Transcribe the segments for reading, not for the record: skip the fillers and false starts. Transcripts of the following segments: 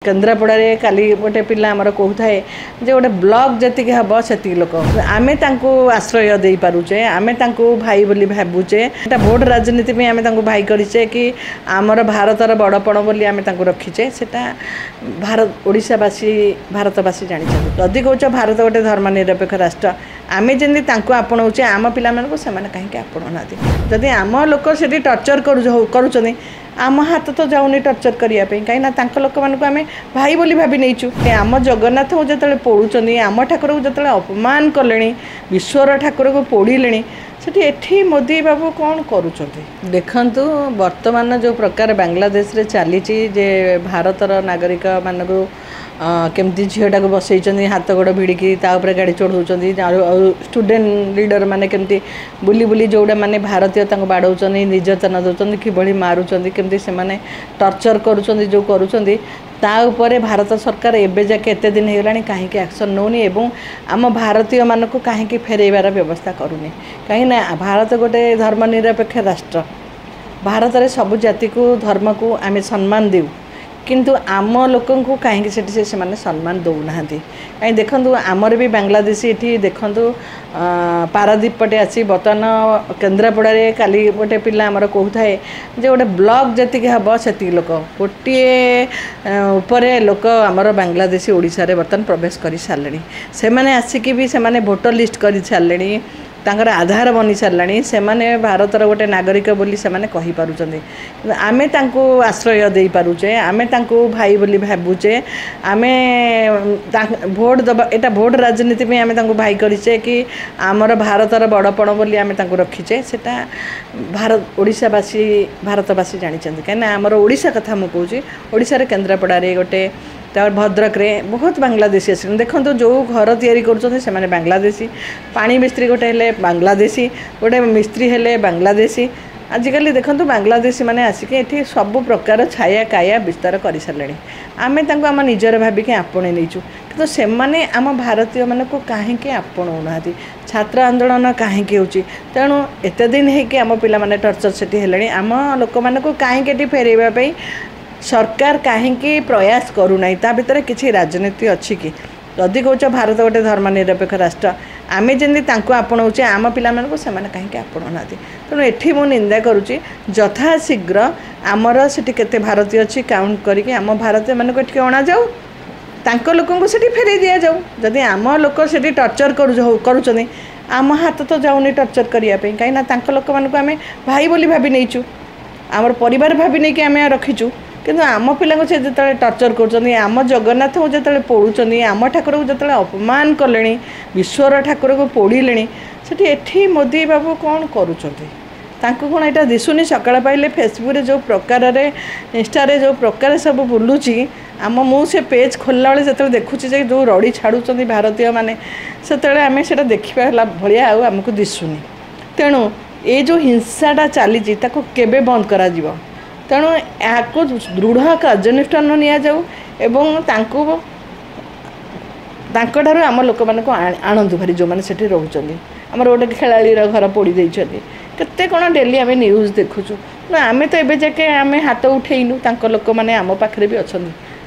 केन्द्रापड़े काली गोटे पिला आमर कहूए जे गोटे ब्लॉक जी हम से लोक आम आश्रय दे पारुचे आम भाई बोली भावुचे भोट राजनीति में आम भाई करें कि आमर भारतर बड़पण बोली आम रखीचे से भारत ओडिशावासी भारतवासी जानी जदि कौच भारत गोटे धर्मनिरपेक्ष राष्ट्र आम जमी आपणाऊे आम पिला से कहीं आपणा जदि आम लोक से टर्चर कर आम हाथ तो जाऊनी टर्चर करने कहीं लोक मानक आम भाई बोली भाभी नहींचु आम जगन्नाथ को जो पोड़ुंट आम ठाकुर को जो अपमान कले विश्वर ठाकुर को पोड़े से मोदी बाबू कौन करुँच देखु वर्तमान जो प्रकार बांग्लादेश रे चली जे भारतर नागरिक मानक केमती झीटा को बसई हाथ गोड़ भिड़िकी गाड़ी चढ़ाऊँ स्टूडेंट लीडर मैंने केमती बुली बुली जोड़ा मैंने भारतीय बाड़ौं निर्यातना दौरान कि मारुंच केमती से टर्चर करुँच जो करुँच भारत सरकार एवं जाके एत दिन होगा कहीं एक्शन नौनी एवं आम भारतीय मानक कहीं फेरइबार व्यवस्था करूनी कहीं भारत गोटे धर्मनिरपेक्ष राष्ट्र भारत में सबु जाति को धर्म को आम सम्मान देऊ किंतु आम लोक कहीं से सम्मान दौना कहीं देखु आमर भी बांग्लादेशी ये देखु पारादीप पटे आसी बर्तमान केन्द्रापड़े काली गोटे पिला आमर कहूए जे गोटे ब्लॉक जी हम से लोक गोटे लोक आमर बांग्लादेशी ओडिशा रे बर्तमान प्रवेश कर सारे से आसिकी भी से भोटर लिस्ट कर सारे तांकर आधार बनी सारे से भारतर गोटे नागरिक बोली से कही पारुचंदी आमे आश्रय दे पारुचे आमे भाई बोली भावुचे आम भोट दबा एटा भोट राजनीति में आम भाई करें कि आमर भारतर बड़पण बोली आम रखीचे से भारत ओडिशावासी भारतवासी जानी कहीं आमर ओडिशा कथा मुझे कहूँ ओडिशा रे केन्द्रापड़े गोटे भद्रक रे बहुत बांग्लादेशी आस देखो जो घर तैयारी कर बांग्लादेशी पानी मिस्त्री गोटे हेले बांग्लादेशी गोटे मिस्त्री हेले बांग्लादेशी आजिकल देखो बांग्लादेशी मैंने आसिक ये सब प्रकार छाया काया विस्तार कर सारे आम आम निजर भाविक आपणे नहींचु कि से आम भारतीय मान को कहीं आपणा छात्र आंदोलन कहीं तेणु एत दिन होगी आम पाने टर्चर से आम लोक मान कहीं फेरइवाई सरकार कहीं प्रयास करूना ता भीतर किसी राजनीति अच्छी कि जदि कौच भारत गोटे धर्मनिरपेक्ष राष्ट्र आम जमी आपणाऊे आम पिला से कहीं आपणा तेणु ये मुझे निंदा करुच्ची यथाशीघ्र आमर से केते भारतीय अच्छी काउंट करके आम भारतीय मानक ये अणा जाऊ तांको लोकंको से फेरई दि जाऊ जदि आम लोक से टर्चर करुँच आम हाथ तो जाऊनी टर्चर करने कहीं लोक मानक आम भाई बोली भाभी नहींचु आमर परिवार भाभी नहीं कि आम रखीचु किंतु आम पिला से जो टर्चर कर आम जगन्नाथ को जो पोड़ुंट आम ठाकुर को जो अपमान कले विश्वर ठाकुर को पोड़े से मोदी बाबू कौन करुँच कौन यहाँ दिशुनी सकाळ पाइले फेसबुक जो प्रकार इंस्टा जो प्रकार सब बुलूची आम मुझे पेज खोलला बेले जो देखुची जो रड़ी छाड़ुंट भारतीय मैंने से आम से देखा भाया आमको दिशुनी तेणु ये जो हिंसाटा चली केबे बंद करा तेणु यहाँ दृढ़ कार्यानुष्ठान नि जाऊ एवं आम लोक मान आणतु भारी जो मैंने से रोच आमर गोटे खेलाड़ीर घर पोड़ी केते कौन डेली आम न्यूज देखुचु आम तो ये जाके आम हाथ उठेनु लोक मैंने आम पाखे भी अच्छा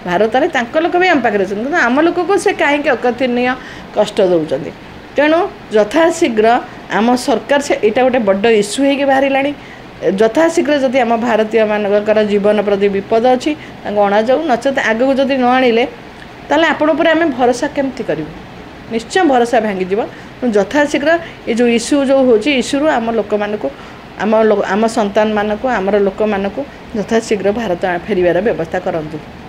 भारत में लोक भी आम पाखे अच्छे आम लोक को से कहीं अकथनीय कष्ट दौरान तेणु यथाशीघ्र आम सरकार से यहाँ गोटे बड़ इश्यू हो बाहर यथाशीघ्र जदि आम भारतीय मानकर जीवन प्रति विपद अच्छी अणा जाऊ नचेत आगू जदि न आनिले ताले आपण पर आम भरोसा केमती करूँ निश्चय भरोसा भांगी यथाशीघ्र ये जो इश्यू जो होची इश्यू आम लोक मानक आम संतान मानक आमर लोक मानक यथाशीघ्र भारत फेरिबार व्यवस्था करंतु।